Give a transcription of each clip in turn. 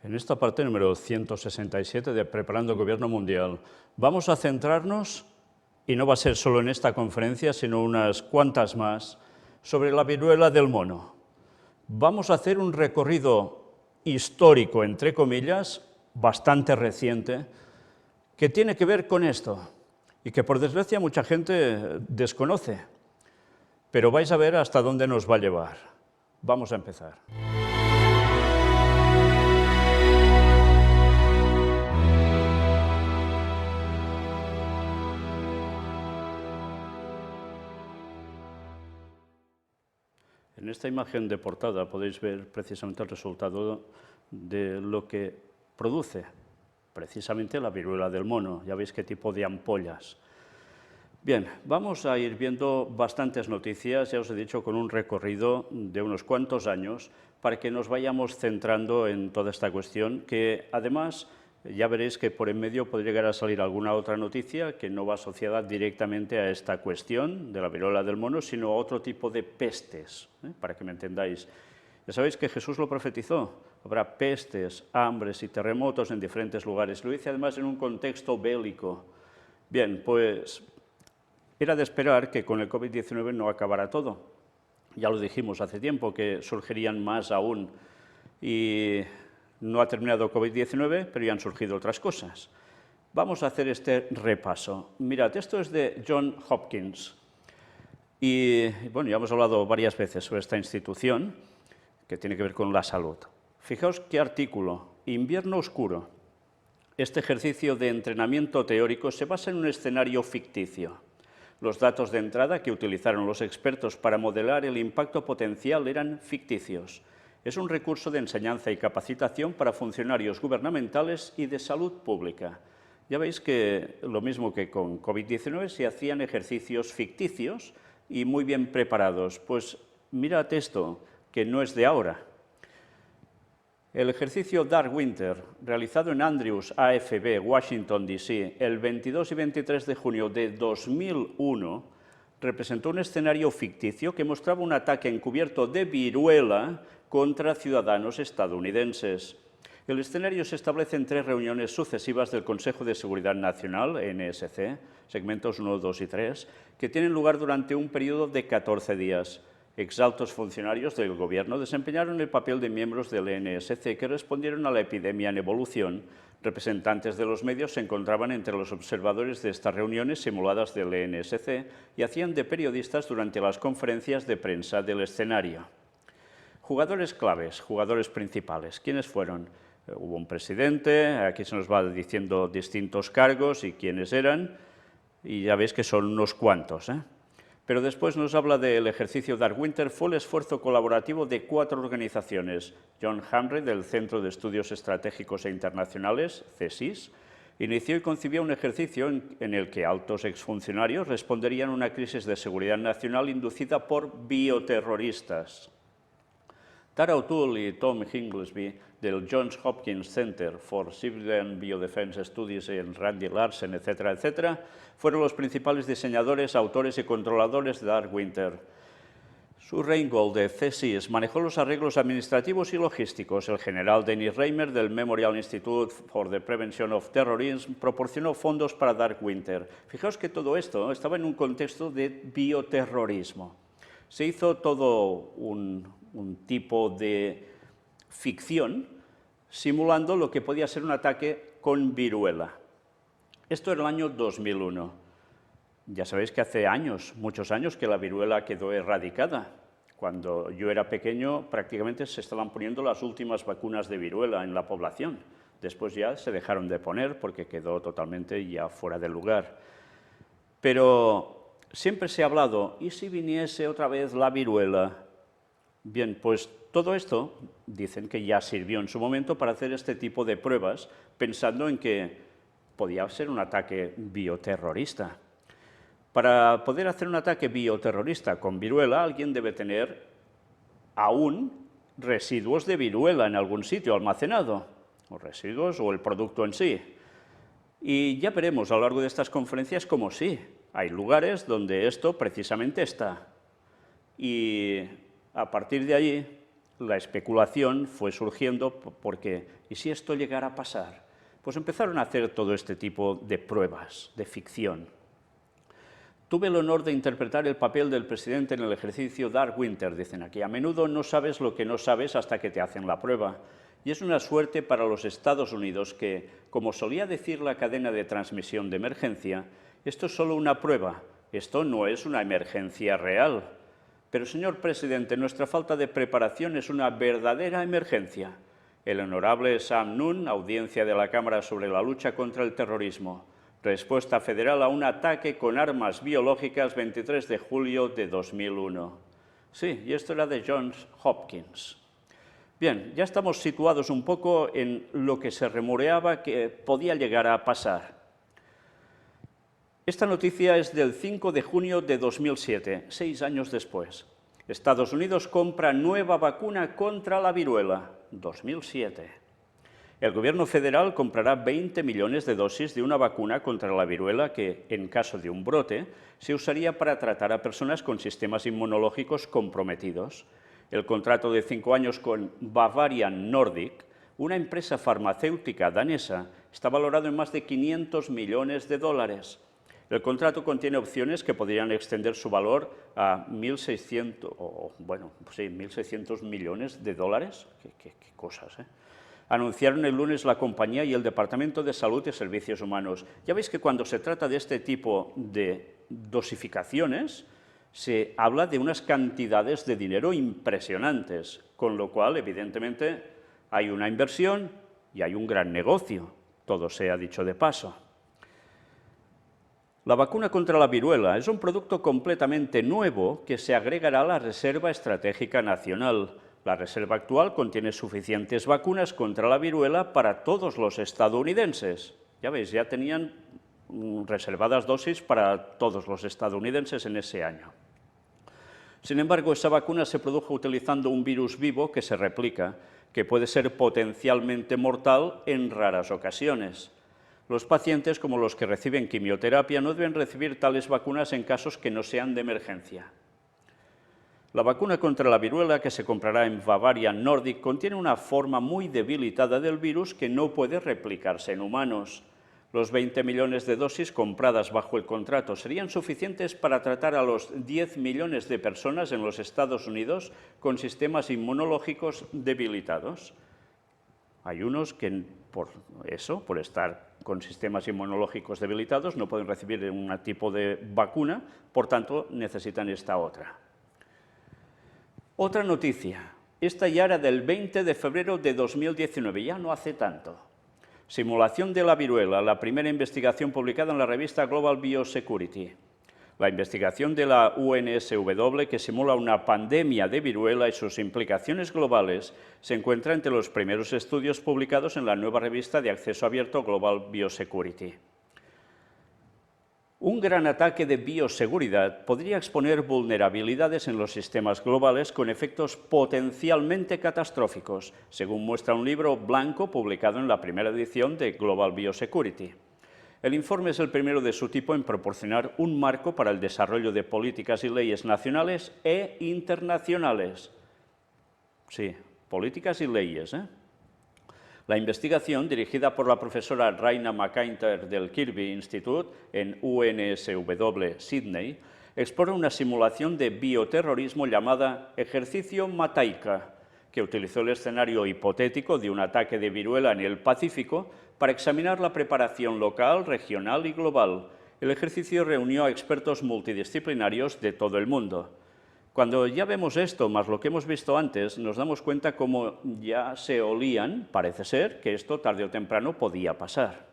En esta parte número 167 de Preparando el Gobierno Mundial, vamos a centrarnos, y no va a ser solo en esta conferencia, sino unas cuantas más, sobre la viruela del mono. Vamos a hacer un recorrido histórico, entre comillas, bastante reciente, que tiene que ver con esto, y que por desgracia mucha gente desconoce. Pero vais a ver hasta dónde nos va a llevar. Vamos a empezar. En esta imagen de portada podéis ver precisamente el resultado de lo que produce precisamente la viruela del mono. Ya veis qué tipo de ampollas. Bien, vamos a ir viendo bastantes noticias, ya os he dicho, con un recorrido de unos cuantos años para que nos vayamos centrando en toda esta cuestión, que además ya veréis que por en medio puede llegar a salir alguna otra noticia que no va asociada directamente a esta cuestión de la viruela del mono, sino a otro tipo de pestes, para que me entendáis. Ya sabéis que Jesús lo profetizó, habrá pestes, hambres y terremotos en diferentes lugares. Lo dice además en un contexto bélico. Bien, pues era de esperar que con el COVID-19 no acabara todo. Ya lo dijimos hace tiempo, que surgirían más aún. Y no ha terminado COVID-19, pero ya han surgido otras cosas. Vamos a hacer este repaso. Mirad, esto es de Johns Hopkins. Y bueno, ya hemos hablado varias veces sobre esta institución, que tiene que ver con la salud. Fijaos qué artículo, Invierno Oscuro. Este ejercicio de entrenamiento teórico se basa en un escenario ficticio. Los datos de entrada que utilizaron los expertos para modelar el impacto potencial eran ficticios. Es un recurso de enseñanza y capacitación para funcionarios gubernamentales y de salud pública. Ya veis que lo mismo que con COVID-19 se hacían ejercicios ficticios y muy bien preparados. Pues mirad esto, que no es de ahora. El ejercicio Dark Winter, realizado en Andrews AFB, Washington, D.C., el 22 y 23 de junio de 2001, representó un escenario ficticio que mostraba un ataque encubierto de viruela contra ciudadanos estadounidenses. El escenario se establece en 3 reuniones sucesivas del Consejo de Seguridad Nacional, NSC, segmentos 1, 2 y 3, que tienen lugar durante un periodo de 14 días. Exaltos funcionarios del gobierno desempeñaron el papel de miembros del NSC que respondieron a la epidemia en evolución. Representantes de los medios se encontraban entre los observadores de estas reuniones simuladas del NSC y hacían de periodistas durante las conferencias de prensa del escenario. Jugadores claves, jugadores principales, ¿quiénes fueron? Hubo un presidente, aquí se nos va diciendo distintos cargos y quiénes eran, y ya veis que son unos cuantos, Pero después nos habla del ejercicio Dark Winter, fue el esfuerzo colaborativo de 4 organizaciones. John Hamre, del Centro de Estudios Estratégicos e Internacionales, CESIS, inició y concibió un ejercicio en el que altos exfuncionarios responderían a una crisis de seguridad nacional inducida por bioterroristas. Tara O'Toole y Tom Hinglesby, del Johns Hopkins Center for Civilian Biodefense Studies en Randy Larsen, etcétera, etcétera, fueron los principales diseñadores, autores y controladores de Dark Winter. Sue Reingold, de CESIS, manejó los arreglos administrativos y logísticos. El general Dennis Reimer, del Memorial Institute for the Prevention of Terrorism, proporcionó fondos para Dark Winter. Fijaos que todo esto estaba en un contexto de bioterrorismo. Se hizo todo un tipo de ficción simulando lo que podía ser un ataque con viruela. Esto era el año 2001. Ya sabéis que hace años, muchos años, que la viruela quedó erradicada. Cuando yo era pequeño, prácticamente se estaban poniendo las últimas vacunas de viruela en la población. Después ya se dejaron de poner porque quedó totalmente ya fuera de lugar. Pero siempre se ha hablado, ¿y si viniese otra vez la viruela? Bien, pues todo esto dicen que ya sirvió en su momento para hacer este tipo de pruebas, pensando en que podía ser un ataque bioterrorista. Para poder hacer un ataque bioterrorista con viruela, alguien debe tener aún residuos de viruela en algún sitio almacenado, o residuos o el producto en sí. Y ya veremos a lo largo de estas conferencias cómo sí, hay lugares donde esto precisamente está. Y a partir de allí La especulación fue surgiendo porque, ¿y si esto llegara a pasar? Pues empezaron a hacer todo este tipo de pruebas, de ficción. Tuve el honor de interpretar el papel del presidente en el ejercicio Dark Winter, dicen aquí. A menudo no sabes lo que no sabes hasta que te hacen la prueba. Y es una suerte para los Estados Unidos que, como solía decir la cadena de transmisión de emergencia, esto es solo una prueba, esto no es una emergencia real. Pero, señor presidente, nuestra falta de preparación es una verdadera emergencia. El honorable Sam Nunn, audiencia de la Cámara sobre la lucha contra el terrorismo. Respuesta federal a un ataque con armas biológicas 23 de julio de 2001. Sí, y esto era de Johns Hopkins. Bien, ya estamos situados un poco en lo que se rumoreaba que podía llegar a pasar. Esta noticia es del 5 de junio de 2007, 6 años después. Estados Unidos compra nueva vacuna contra la viruela, 2007. El Gobierno federal comprará 20 millones de dosis de una vacuna contra la viruela que, en caso de un brote, se usaría para tratar a personas con sistemas inmunológicos comprometidos. El contrato de 5 años con Bavarian Nordic, una empresa farmacéutica danesa, está valorado en más de 500 millones de dólares. El contrato contiene opciones que podrían extender su valor a 1.600 millones de dólares. ¿Qué cosas, ¿eh? Anunciaron el lunes la compañía y el Departamento de Salud y Servicios Humanos. Ya veis que cuando se trata de este tipo de dosificaciones, se habla de unas cantidades de dinero impresionantes, con lo cual, evidentemente, hay una inversión y hay un gran negocio, todo sea dicho de paso. La vacuna contra la viruela es un producto completamente nuevo que se agregará a la Reserva Estratégica Nacional. La reserva actual contiene suficientes vacunas contra la viruela para todos los estadounidenses. Ya veis, ya tenían reservadas dosis para todos los estadounidenses en ese año. Sin embargo, esa vacuna se produjo utilizando un virus vivo que se replica, que puede ser potencialmente mortal en raras ocasiones. Los pacientes, como los que reciben quimioterapia, no deben recibir tales vacunas en casos que no sean de emergencia. La vacuna contra la viruela que se comprará en Bavarian Nordic contiene una forma muy debilitada del virus que no puede replicarse en humanos. Los 20 millones de dosis compradas bajo el contrato serían suficientes para tratar a los 10 millones de personas en los Estados Unidos con sistemas inmunológicos debilitados. Hay unos que por estar con sistemas inmunológicos debilitados, no pueden recibir un tipo de vacuna, por tanto necesitan esta otra. Otra noticia, esta ya era del 20 de febrero de 2019, ya no hace tanto. Simulación de la viruela, la primera investigación publicada en la revista Global Biosecurity. La investigación de la UNSW que simula una pandemia de viruela y sus implicaciones globales se encuentra entre los primeros estudios publicados en la nueva revista de acceso abierto Global Biosecurity. Un gran ataque de bioseguridad podría exponer vulnerabilidades en los sistemas globales con efectos potencialmente catastróficos, según muestra un libro blanco publicado en la primera edición de Global Biosecurity. El informe es el primero de su tipo en proporcionar un marco para el desarrollo de políticas y leyes nacionales e internacionales. Sí, políticas y leyes, ¿eh? La investigación, dirigida por la profesora Raina McIntyre del Kirby Institute en UNSW Sydney, explora una simulación de bioterrorismo llamada Ejercicio Mataica, que utilizó el escenario hipotético de un ataque de viruela en el Pacífico para examinar la preparación local, regional y global. El ejercicio reunió a expertos multidisciplinarios de todo el mundo. Cuando ya vemos esto, más lo que hemos visto antes, nos damos cuenta cómo ya se olían, parece ser, que esto tarde o temprano podía pasar.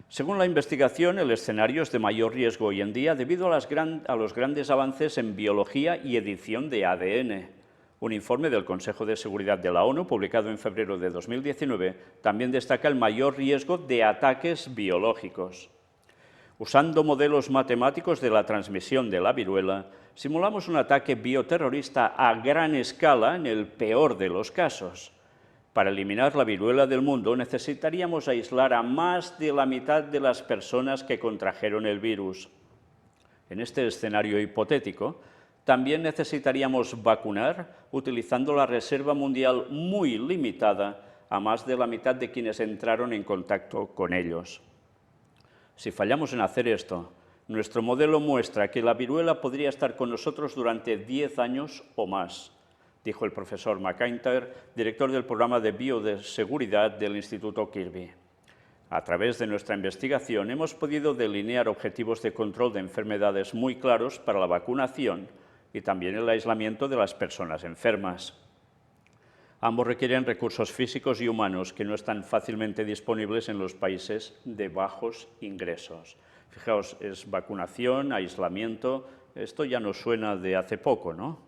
Según la investigación, el escenario es de mayor riesgo hoy en día debido a los grandes avances en biología y edición de ADN. Un informe del Consejo de Seguridad de la ONU, publicado en febrero de 2019, también destaca el mayor riesgo de ataques biológicos. Usando modelos matemáticos de la transmisión de la viruela, simulamos un ataque bioterrorista a gran escala en el peor de los casos. Para eliminar la viruela del mundo necesitaríamos aislar a más de la mitad de las personas que contrajeron el virus. En este escenario hipotético, también necesitaríamos vacunar utilizando la reserva mundial muy limitada a más de la mitad de quienes entraron en contacto con ellos. Si fallamos en hacer esto, nuestro modelo muestra que la viruela podría estar con nosotros durante 10 años o más, dijo el profesor McIntyre, director del programa de bioseguridad del Instituto Kirby. A través de nuestra investigación hemos podido delinear objetivos de control de enfermedades muy claros para la vacunación y también el aislamiento de las personas enfermas. Ambos requieren recursos físicos y humanos que no están fácilmente disponibles en los países de bajos ingresos. Fijaos, es vacunación, aislamiento, esto ya nos suena de hace poco, ¿no?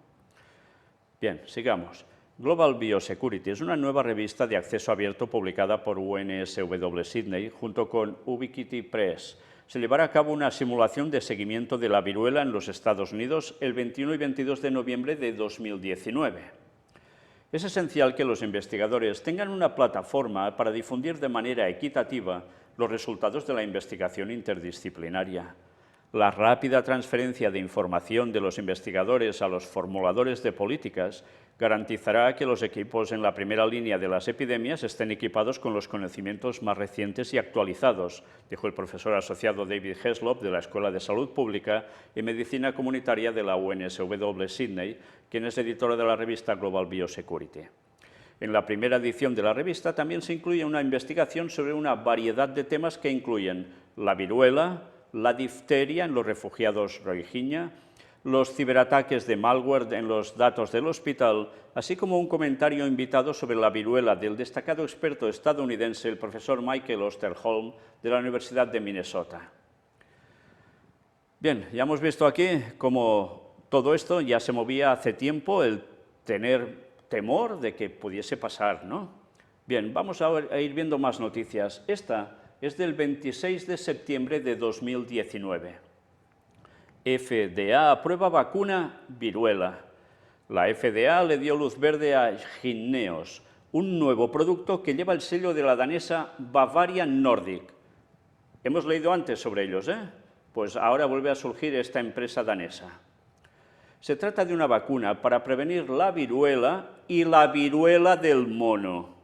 Bien, sigamos. Global Biosecurity es una nueva revista de acceso abierto publicada por UNSW Sydney junto con Ubiquity Press. Se llevará a cabo una simulación de seguimiento de la viruela en los Estados Unidos el 21 y 22 de noviembre de 2019. Es esencial que los investigadores tengan una plataforma para difundir de manera equitativa los resultados de la investigación interdisciplinaria. La rápida transferencia de información de los investigadores a los formuladores de políticas garantizará que los equipos en la primera línea de las epidemias estén equipados con los conocimientos más recientes y actualizados, dijo el profesor asociado David Heslop de la Escuela de Salud Pública y Medicina Comunitaria de la UNSW Sydney, quien es editora de la revista Global Biosecurity. En la primera edición de la revista también se incluye una investigación sobre una variedad de temas que incluyen la viruela, la difteria en los refugiados rohingya, los ciberataques de malware en los datos del hospital, así como un comentario invitado sobre la viruela del destacado experto estadounidense, el profesor Michael Osterholm, de la Universidad de Minnesota. Bien, ya hemos visto aquí cómo todo esto ya se movía hace tiempo, el tener temor de que pudiese pasar, ¿no? Bien, vamos a ir viendo más noticias. Esta es del 26 de septiembre de 2019. FDA aprueba vacuna viruela. La FDA le dio luz verde a Jynneos, un nuevo producto que lleva el sello de la danesa Bavarian Nordic. Hemos leído antes sobre ellos, ¿eh? Pues ahora vuelve a surgir esta empresa danesa. Se trata de una vacuna para prevenir la viruela y la viruela del mono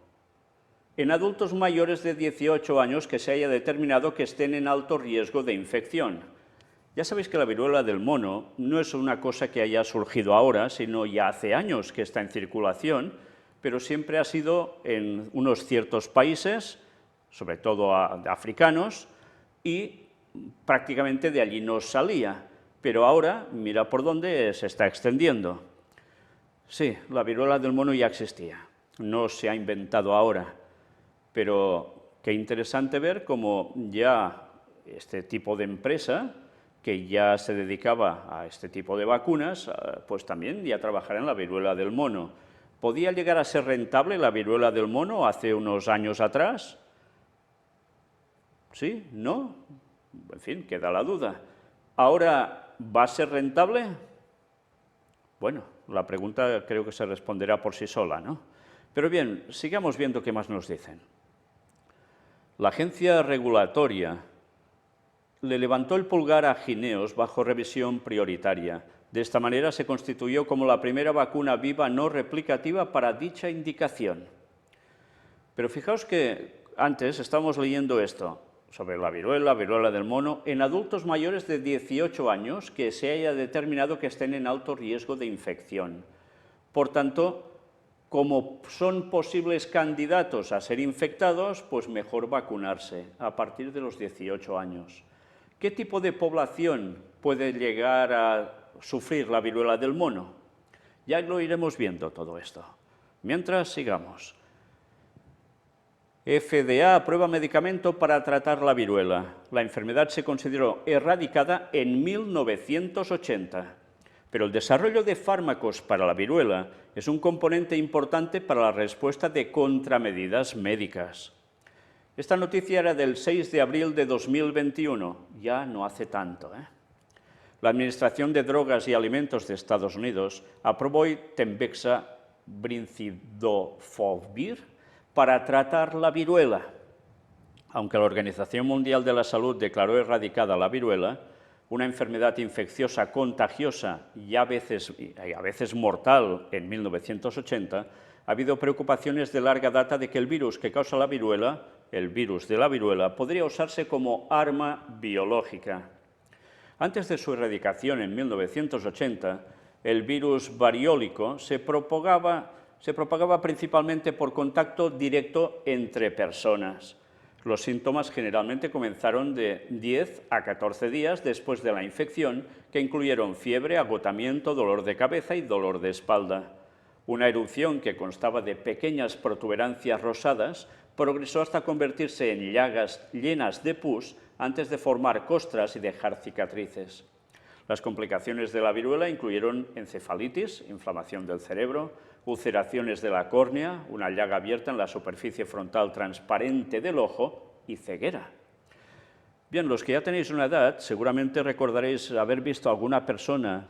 en adultos mayores de 18 años que se haya determinado que estén en alto riesgo de infección. Ya sabéis que la viruela del mono no es una cosa que haya surgido ahora, sino ya hace años que está en circulación, pero siempre ha sido en unos ciertos países, sobre todo africanos, y prácticamente de allí no salía. Pero ahora, mira por dónde se está extendiendo. Sí, la viruela del mono ya existía, no se ha inventado ahora. Pero qué interesante ver cómo ya este tipo de empresa, que ya se dedicaba a este tipo de vacunas, pues también ya trabajará en la viruela del mono. ¿Podía llegar a ser rentable la viruela del mono hace unos años atrás? ¿Sí? ¿No? En fin, queda la duda. ¿Ahora va a ser rentable? Bueno, la pregunta creo que se responderá por sí sola, ¿no? Pero bien, sigamos viendo qué más nos dicen. La agencia regulatoria le levantó el pulgar a Jynneos bajo revisión prioritaria. De esta manera se constituyó como la primera vacuna viva no replicativa para dicha indicación. Pero fijaos que antes estábamos leyendo esto sobre la viruela del mono, en adultos mayores de 18 años que se haya determinado que estén en alto riesgo de infección. Por tanto, como son posibles candidatos a ser infectados, pues mejor vacunarse a partir de los 18 años. ¿Qué tipo de población puede llegar a sufrir la viruela del mono? Ya lo iremos viendo todo esto. Mientras, sigamos. FDA aprueba medicamento para tratar la viruela. La enfermedad se consideró erradicada en 1980. Pero el desarrollo de fármacos para la viruela es un componente importante para la respuesta de contramedidas médicas. Esta noticia era del 6 de abril de 2021, ya no hace tanto, ¿eh? La Administración de Drogas y Alimentos de Estados Unidos aprobó Tembexa brincidofovir para tratar la viruela. Aunque la Organización Mundial de la Salud declaró erradicada la viruela, una enfermedad infecciosa contagiosa y a veces mortal en 1980, ha habido preocupaciones de larga data de que el virus que causa la viruela, el virus de la viruela, podría usarse como arma biológica. Antes de su erradicación en 1980, el virus variólico se propagaba principalmente por contacto directo entre personas. Los síntomas generalmente comenzaron de 10 a 14 días después de la infección, que incluyeron fiebre, agotamiento, dolor de cabeza y dolor de espalda. Una erupción que constaba de pequeñas protuberancias rosadas progresó hasta convertirse en llagas llenas de pus antes de formar costras y dejar cicatrices. Las complicaciones de la viruela incluyeron encefalitis, inflamación del cerebro, ulceraciones de la córnea, una llaga abierta en la superficie frontal transparente del ojo y ceguera. Bien, los que ya tenéis una edad, seguramente recordaréis haber visto a alguna persona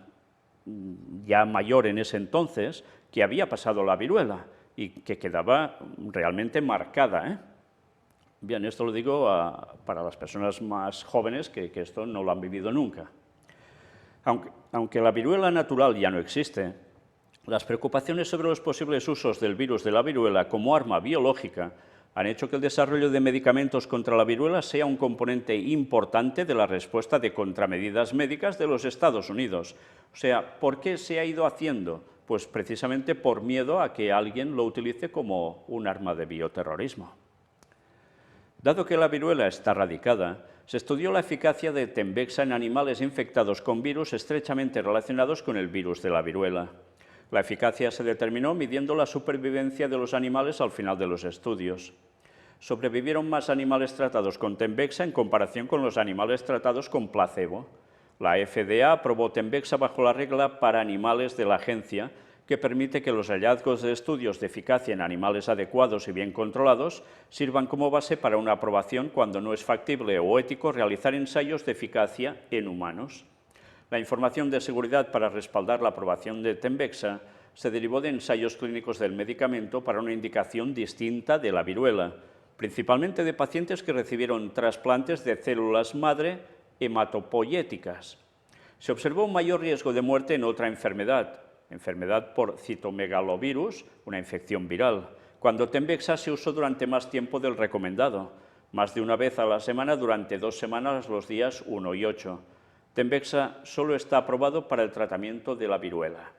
ya mayor en ese entonces que había pasado la viruela y que quedaba realmente marcada, Bien, esto lo digo para las personas más jóvenes que esto no lo han vivido nunca. Aunque la viruela natural ya no existe, las preocupaciones sobre los posibles usos del virus de la viruela como arma biológica han hecho que el desarrollo de medicamentos contra la viruela sea un componente importante de la respuesta de contramedidas médicas de los Estados Unidos. O sea, ¿por qué se ha ido haciendo? Pues precisamente por miedo a que alguien lo utilice como un arma de bioterrorismo. Dado que la viruela está erradicada, se estudió la eficacia de Tembexa en animales infectados con virus estrechamente relacionados con el virus de la viruela. La eficacia se determinó midiendo la supervivencia de los animales al final de los estudios. Sobrevivieron más animales tratados con Tembexa en comparación con los animales tratados con placebo. La FDA aprobó Tembexa bajo la regla para animales de la agencia, que permite que los hallazgos de estudios de eficacia en animales adecuados y bien controlados sirvan como base para una aprobación cuando no es factible o ético realizar ensayos de eficacia en humanos. La información de seguridad para respaldar la aprobación de Tembexa se derivó de ensayos clínicos del medicamento para una indicación distinta de la viruela, principalmente de pacientes que recibieron trasplantes de células madre hematopoyéticas. Se observó un mayor riesgo de muerte en otra enfermedad por citomegalovirus, una infección viral, cuando Tembexa se usó durante más tiempo del recomendado, más de una vez a la semana durante 2 semanas los días 1 y 8. Tembexa solo está aprobado para el tratamiento de la viruela.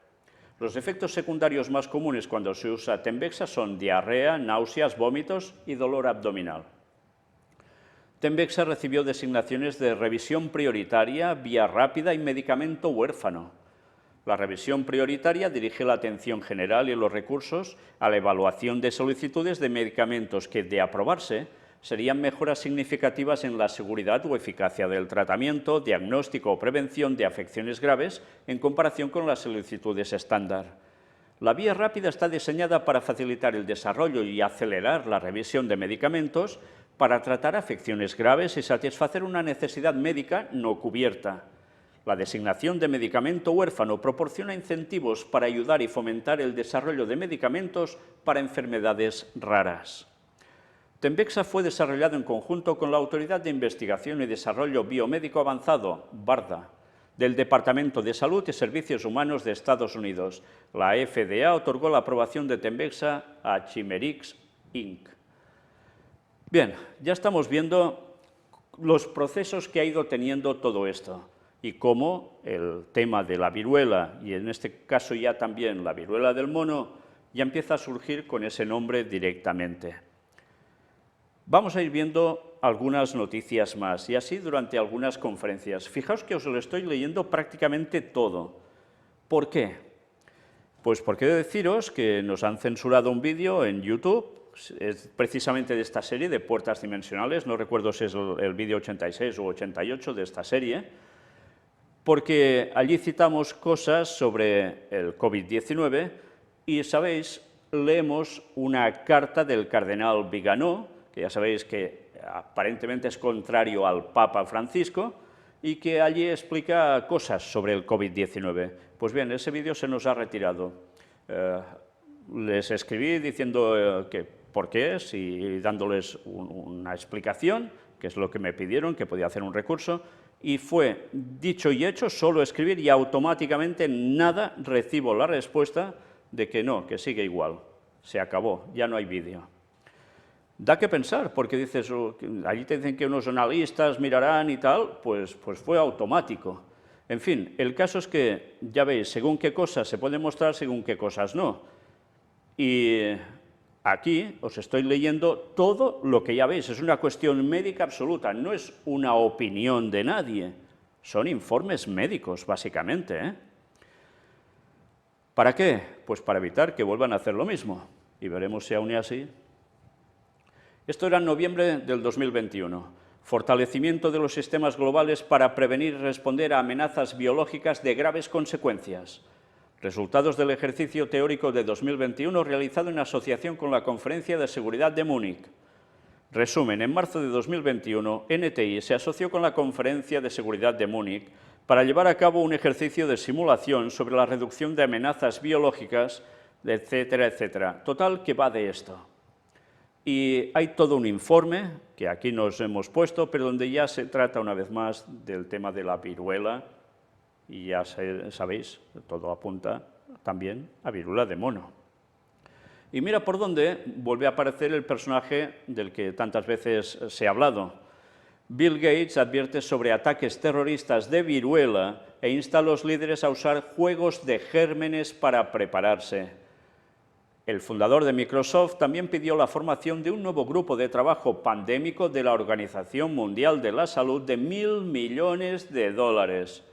Los efectos secundarios más comunes cuando se usa Tembexa son diarrea, náuseas, vómitos y dolor abdominal. Tembexa recibió designaciones de revisión prioritaria, vía rápida y medicamento huérfano. La revisión prioritaria dirige la atención general y los recursos a la evaluación de solicitudes de medicamentos que, de aprobarse, serían mejoras significativas en la seguridad o eficacia del tratamiento, diagnóstico o prevención de afecciones graves en comparación con las solicitudes estándar. La vía rápida está diseñada para facilitar el desarrollo y acelerar la revisión de medicamentos para tratar afecciones graves y satisfacer una necesidad médica no cubierta. La designación de medicamento huérfano proporciona incentivos para ayudar y fomentar el desarrollo de medicamentos para enfermedades raras. Tembexa fue desarrollado en conjunto con la Autoridad de Investigación y Desarrollo Biomédico Avanzado, BARDA, del Departamento de Salud y Servicios Humanos de Estados Unidos. La FDA otorgó la aprobación de Tembexa a Chimerix Inc. Bien, ya estamos viendo los procesos que ha ido teniendo todo esto y cómo el tema de la viruela, y en este caso ya también la viruela del mono, ya empieza a surgir con ese nombre directamente. Vamos a ir viendo algunas noticias más, y así durante algunas conferencias. Fijaos que os lo estoy leyendo prácticamente todo. ¿Por qué? Pues porque he de deciros que nos han censurado un vídeo en YouTube, es precisamente de esta serie de puertas dimensionales, no recuerdo si es el vídeo 86 o 88 de esta serie, porque allí citamos cosas sobre el COVID-19 y, sabéis, leemos una carta del cardenal Viganò, que ya sabéis que aparentemente es contrario al Papa Francisco, y que allí explica cosas sobre el COVID-19. Pues bien, ese vídeo se nos ha retirado. Les escribí diciendo que por qué es y dándoles una explicación, que es lo que me pidieron, que podía hacer un recurso, y fue dicho y hecho, solo escribir y automáticamente nada recibo la respuesta de que no, que sigue igual, se acabó, ya no hay vídeo. Da que pensar, porque dices, allí te dicen que unos analistas mirarán y tal, pues fue automático. En fin, el caso es que, ya veis, según qué cosas se pueden mostrar, según qué cosas no. Y aquí os estoy leyendo todo lo que ya veis, es una cuestión médica absoluta, no es una opinión de nadie, son informes médicos, básicamente, ¿eh? ¿Para qué? Pues para evitar que vuelvan a hacer lo mismo, y veremos si aún es así. Esto era en noviembre del 2021. Fortalecimiento de los sistemas globales para prevenir y responder a amenazas biológicas de graves consecuencias. Resultados del ejercicio teórico de 2021 realizado en asociación con la Conferencia de Seguridad de Múnich. Resumen, en marzo de 2021, NTI se asoció con la Conferencia de Seguridad de Múnich para llevar a cabo un ejercicio de simulación sobre la reducción de amenazas biológicas, etcétera, etcétera. Total, que va de esto. Y hay todo un informe, que aquí nos hemos puesto, pero donde ya se trata una vez más del tema de la viruela, y ya sabéis, todo apunta también a viruela de mono. Y mira por dónde vuelve a aparecer el personaje del que tantas veces se ha hablado. Bill Gates advierte sobre ataques terroristas de viruela e insta a los líderes a usar juegos de gérmenes para prepararse. El fundador de Microsoft también pidió la formación de un nuevo grupo de trabajo pandémico de la Organización Mundial de la Salud de $1.000 millones.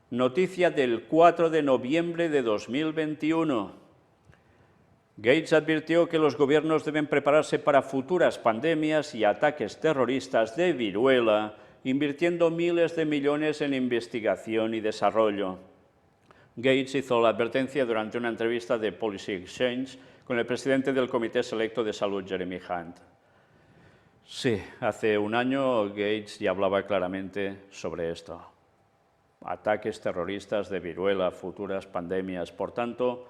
Noticia del 4 de noviembre de 2021. Gates advirtió que los gobiernos deben prepararse para futuras pandemias y ataques terroristas de viruela, invirtiendo miles de millones en investigación y desarrollo. Gates hizo la advertencia durante una entrevista de Policy Exchange con el presidente del Comité Selecto de Salud, Jeremy Hunt. Sí, hace un año Gates ya hablaba claramente sobre esto. Ataques terroristas de viruela, futuras pandemias. Por tanto,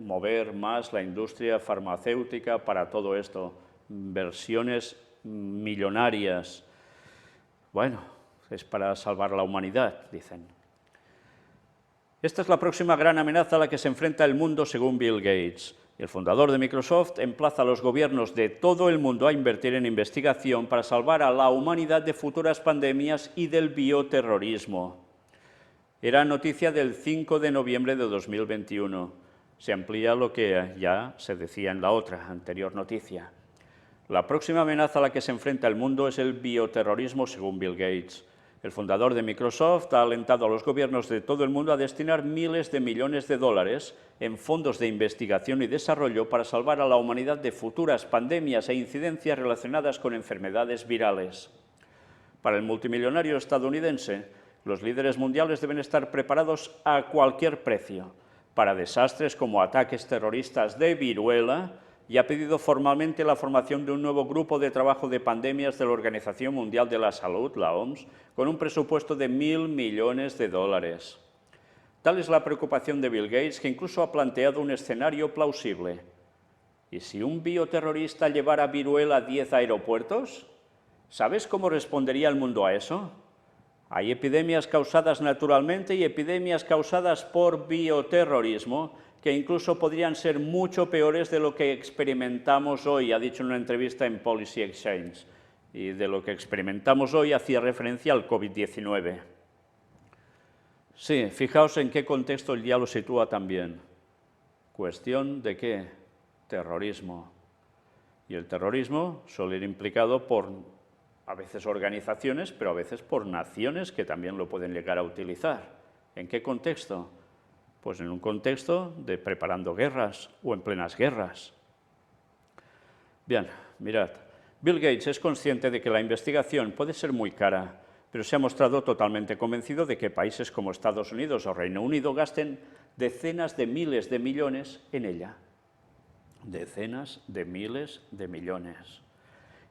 mover más la industria farmacéutica para todo esto. Versiones millonarias. Bueno, es para salvar la humanidad, dicen. Esta es la próxima gran amenaza a la que se enfrenta el mundo según Bill Gates. El fundador de Microsoft emplaza a los gobiernos de todo el mundo a invertir en investigación para salvar a la humanidad de futuras pandemias y del bioterrorismo. Era noticia del 5 de noviembre de 2021. Se amplía lo que ya se decía en la otra, anterior noticia. La próxima amenaza a la que se enfrenta el mundo es el bioterrorismo según Bill Gates. El fundador de Microsoft ha alentado a los gobiernos de todo el mundo a destinar miles de millones de dólares en fondos de investigación y desarrollo para salvar a la humanidad de futuras pandemias e incidencias relacionadas con enfermedades virales. Para el multimillonario estadounidense, los líderes mundiales deben estar preparados a cualquier precio para desastres como ataques terroristas de viruela, y ha pedido formalmente la formación de un nuevo grupo de trabajo de pandemias de la Organización Mundial de la Salud, la OMS, con un presupuesto de $1.000 millones. Tal es la preocupación de Bill Gates, que incluso ha planteado un escenario plausible. ¿Y si un bioterrorista llevara viruela a 10 aeropuertos? ¿Sabes cómo respondería el mundo a eso? Hay epidemias causadas naturalmente y epidemias causadas por bioterrorismo, que incluso podrían ser mucho peores de lo que experimentamos hoy, ha dicho en una entrevista en Policy Exchange. Y de lo que experimentamos hoy hacía referencia al COVID-19. Sí, fijaos en qué contexto el día lo sitúa también. ¿Cuestión de qué? Terrorismo. Y el terrorismo suele ir implicado por, a veces, organizaciones, pero a veces por naciones que también lo pueden llegar a utilizar. ¿En qué contexto? Pues en un contexto de preparando guerras o en plenas guerras. Bien, mirad, Bill Gates es consciente de que la investigación puede ser muy cara, pero se ha mostrado totalmente convencido de que países como Estados Unidos o Reino Unido gasten decenas de miles de millones en ella. Decenas de miles de millones.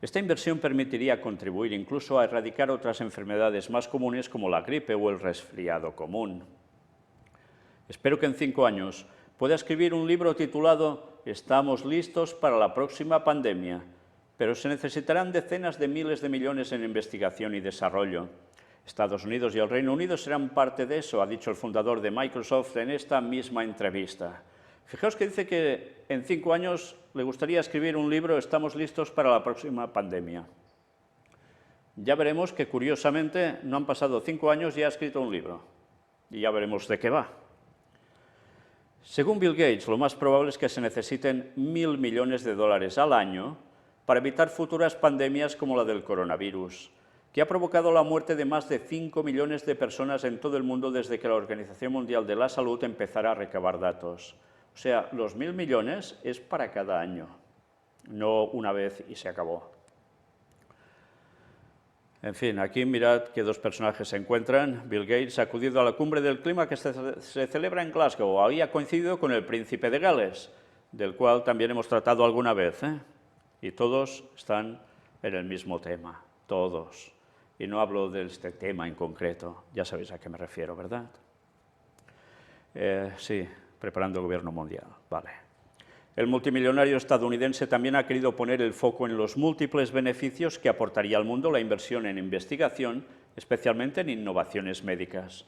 Esta inversión permitiría contribuir incluso a erradicar otras enfermedades más comunes como la gripe o el resfriado común. Espero que en 5 años pueda escribir un libro titulado «Estamos listos para la próxima pandemia», pero se necesitarán decenas de miles de millones en investigación y desarrollo. Estados Unidos y el Reino Unido serán parte de eso, ha dicho el fundador de Microsoft en esta misma entrevista. Fijaos que dice que en 5 años le gustaría escribir un libro, estamos listos para la próxima pandemia. Ya veremos que, curiosamente, no han pasado 5 años y ha escrito un libro. Y ya veremos de qué va. Según Bill Gates, lo más probable es que se necesiten 1.000 millones de dólares al año para evitar futuras pandemias como la del coronavirus, que ha provocado la muerte de más de 5 millones de personas en todo el mundo desde que la Organización Mundial de la Salud empezara a recabar datos. O sea, los 1.000 millones es para cada año, no una vez y se acabó. En fin, aquí mirad que 2 personajes se encuentran. Bill Gates ha acudido a la cumbre del clima que se celebra en Glasgow. Había coincidido con el príncipe de Gales, del cual también hemos tratado alguna vez, Y todos están en el mismo tema, todos. Y no hablo de este tema en concreto, ya sabéis a qué me refiero, ¿verdad? Sí, preparando el gobierno mundial, vale. El multimillonario estadounidense también ha querido poner el foco en los múltiples beneficios que aportaría al mundo la inversión en investigación, especialmente en innovaciones médicas.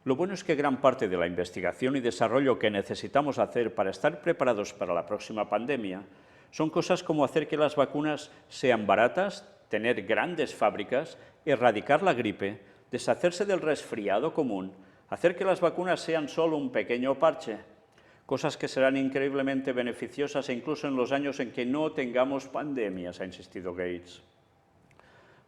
Lo bueno es que gran parte de la investigación y desarrollo que necesitamos hacer para estar preparados para la próxima pandemia son cosas como hacer que las vacunas sean baratas, tener grandes fábricas, erradicar la gripe, deshacerse del resfriado común, hacer que las vacunas sean solo un pequeño parche, cosas que serán increíblemente beneficiosas incluso en los años en que no tengamos pandemias, ha insistido Gates.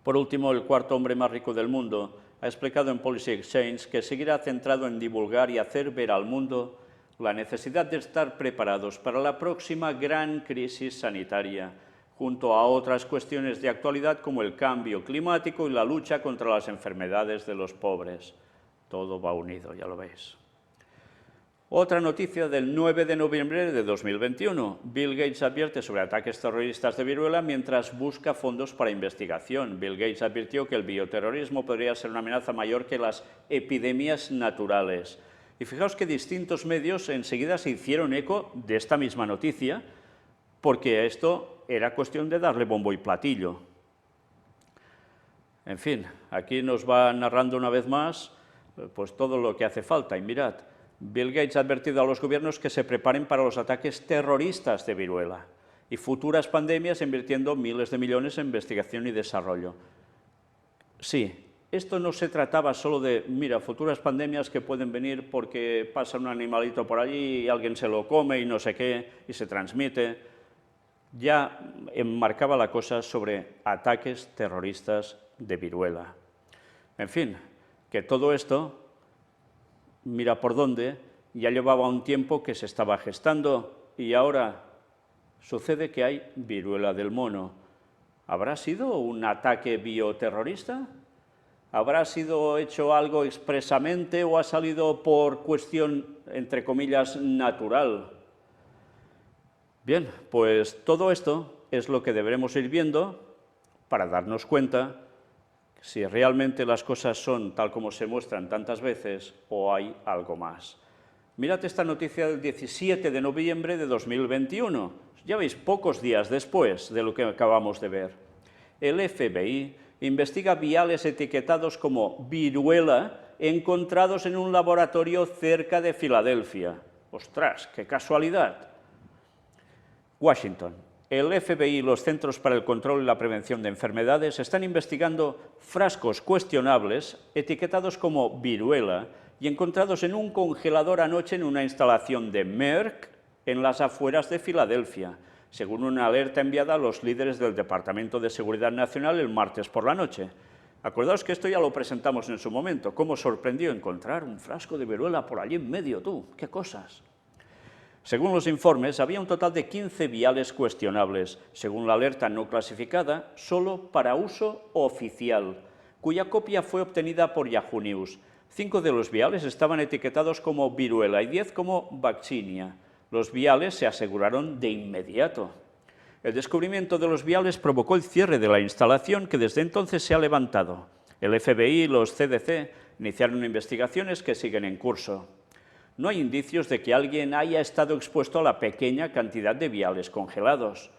Por último, el 4º hombre más rico del mundo ha explicado en Policy Exchange que seguirá centrado en divulgar y hacer ver al mundo la necesidad de estar preparados para la próxima gran crisis sanitaria, junto a otras cuestiones de actualidad como el cambio climático y la lucha contra las enfermedades de los pobres. Todo va unido, ya lo veis. Otra noticia del 9 de noviembre de 2021. Bill Gates advierte sobre ataques terroristas de viruela mientras busca fondos para investigación. Bill Gates advirtió que el bioterrorismo podría ser una amenaza mayor que las epidemias naturales. Y fijaos que distintos medios enseguida se hicieron eco de esta misma noticia, porque esto era cuestión de darle bombo y platillo. En fin, aquí nos va narrando una vez más pues todo lo que hace falta. Y mirad, Bill Gates ha advertido a los gobiernos que se preparen para los ataques terroristas de viruela y futuras pandemias invirtiendo miles de millones en investigación y desarrollo. Sí, esto no se trataba solo de, mira, futuras pandemias que pueden venir porque pasa un animalito por allí y alguien se lo come y no sé qué, y se transmite. Ya enmarcaba la cosa sobre ataques terroristas de viruela. En fin, que todo esto, mira por dónde, ya llevaba un tiempo que se estaba gestando y ahora sucede que hay viruela del mono. ¿Habrá sido un ataque bioterrorista? ¿Habrá sido hecho algo expresamente o ha salido por cuestión, entre comillas, natural? Bien, pues todo esto es lo que deberemos ir viendo para darnos cuenta si realmente las cosas son tal como se muestran tantas veces o hay algo más. Mirad esta noticia del 17 de noviembre de 2021. Ya veis, pocos días después de lo que acabamos de ver. El FBI investiga viales etiquetados como viruela encontrados en un laboratorio cerca de Filadelfia. ¡Ostras, qué casualidad! Washington. El FBI y los Centros para el Control y la Prevención de Enfermedades están investigando frascos cuestionables etiquetados como viruela y encontrados en un congelador anoche en una instalación de Merck en las afueras de Filadelfia, según una alerta enviada a los líderes del Departamento de Seguridad Nacional el martes por la noche. Acordaos que esto ya lo presentamos en su momento. ¿Cómo sorprendió encontrar un frasco de viruela por allí en medio, tú? ¡Qué cosas! Según los informes, había un total de 15 viales cuestionables, según la alerta no clasificada, solo para uso oficial, cuya copia fue obtenida por Yahoo News. 5 de los viales estaban etiquetados como viruela y 10 como vaccinia. Los viales se aseguraron de inmediato. El descubrimiento de los viales provocó el cierre de la instalación, que desde entonces se ha levantado. El FBI y los CDC iniciaron investigaciones que siguen en curso. No hay indicios de que alguien haya estado expuesto a la pequeña cantidad de viales congelados.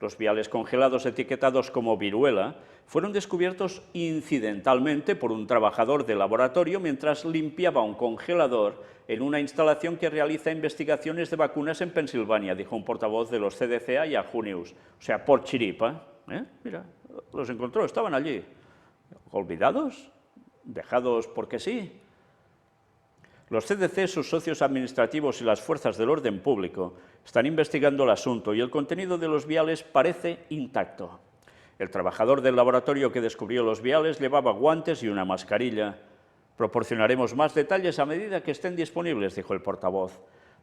Los viales congelados etiquetados como viruela fueron descubiertos incidentalmente por un trabajador de laboratorio mientras limpiaba un congelador en una instalación que realiza investigaciones de vacunas en Pensilvania, dijo un portavoz de los CDC a Yahoo News. O sea, por chiripa, mira, los encontró, estaban allí. ¿Olvidados? ¿Dejados porque sí? Los CDC, sus socios administrativos y las fuerzas del orden público están investigando el asunto y el contenido de los viales parece intacto. El trabajador del laboratorio que descubrió los viales llevaba guantes y una mascarilla. Proporcionaremos más detalles a medida que estén disponibles, dijo el portavoz.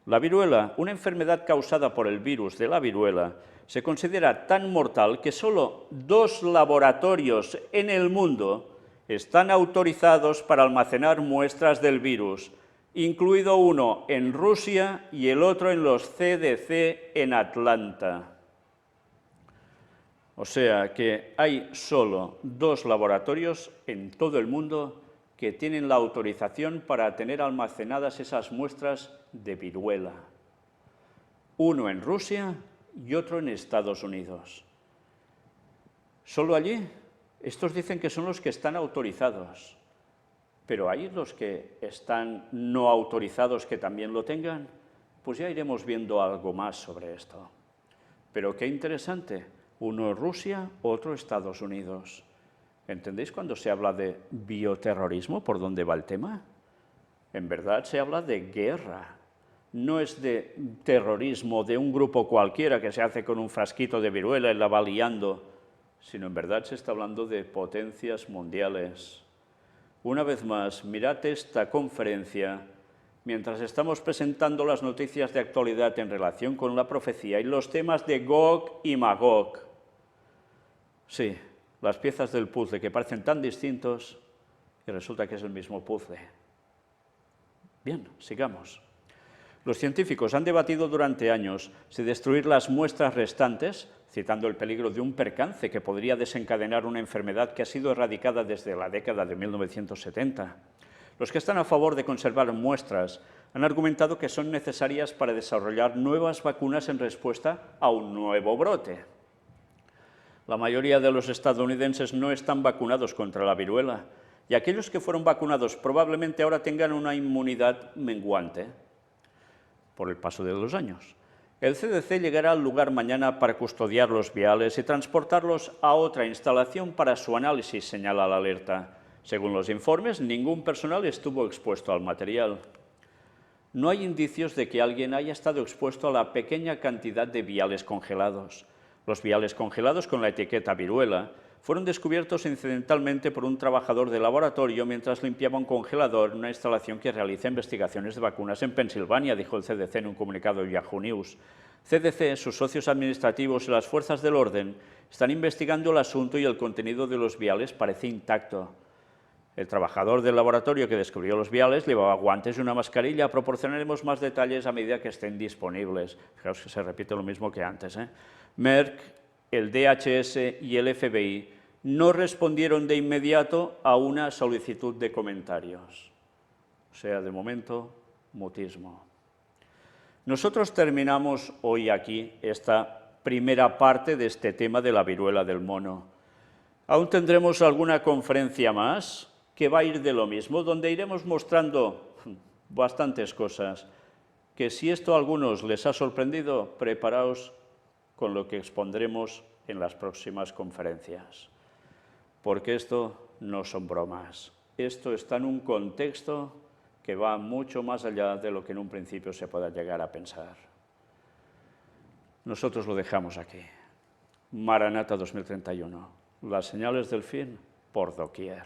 La viruela, una enfermedad causada por el virus de la viruela, se considera tan mortal que solo 2 laboratorios en el mundo están autorizados para almacenar muestras del virus, incluido uno en Rusia y el otro en los CDC en Atlanta. O sea que hay solo 2 laboratorios en todo el mundo que tienen la autorización para tener almacenadas esas muestras de viruela. Uno en Rusia y otro en Estados Unidos. Solo allí, estos dicen que son los que están autorizados. Pero ¿hay los que están no autorizados que también lo tengan? Pues ya iremos viendo algo más sobre esto. Pero qué interesante, uno Rusia, otro Estados Unidos. ¿Entendéis cuando se habla de bioterrorismo, por dónde va el tema? En verdad se habla de guerra. No es de terrorismo de un grupo cualquiera que se hace con un frasquito de viruela y la va liando, sino en verdad se está hablando de potencias mundiales. Una vez más, mirad esta conferencia mientras estamos presentando las noticias de actualidad en relación con la profecía y los temas de Gog y Magog. Sí, las piezas del puzzle que parecen tan distintos y resulta que es el mismo puzzle. Bien, sigamos. Los científicos han debatido durante años si destruir las muestras restantes, citando el peligro de un percance que podría desencadenar una enfermedad que ha sido erradicada desde la década de 1970. Los que están a favor de conservar muestras han argumentado que son necesarias para desarrollar nuevas vacunas en respuesta a un nuevo brote. La mayoría de los estadounidenses no están vacunados contra la viruela, y aquellos que fueron vacunados probablemente ahora tengan una inmunidad menguante por el paso de los años. El CDC llegará al lugar mañana para custodiar los viales y transportarlos a otra instalación para su análisis, señala la alerta. Según los informes, ningún personal estuvo expuesto al material. No hay indicios de que alguien haya estado expuesto a la pequeña cantidad de viales congelados. Los viales congelados con la etiqueta viruela fueron descubiertos incidentalmente por un trabajador de laboratorio mientras limpiaba un congelador en una instalación que realiza investigaciones de vacunas en Pensilvania, dijo el CDC en un comunicado de Yahoo News. CDC, sus socios administrativos y las fuerzas del orden están investigando el asunto y el contenido de los viales parece intacto. El trabajador del laboratorio que descubrió los viales llevaba guantes y una mascarilla. Proporcionaremos más detalles a medida que estén disponibles. Fijaos que se repite lo mismo que antes, Merck, el DHS y el FBI no respondieron de inmediato a una solicitud de comentarios. O sea, de momento, mutismo. Nosotros terminamos hoy aquí esta primera parte de este tema de la viruela del mono. Aún tendremos alguna conferencia más que va a ir de lo mismo, donde iremos mostrando bastantes cosas, que si esto a algunos les ha sorprendido, preparaos con lo que expondremos en las próximas conferencias. Porque esto no son bromas. Esto está en un contexto que va mucho más allá de lo que en un principio se pueda llegar a pensar. Nosotros lo dejamos aquí. Maranata 2031. Las señales del fin por doquier.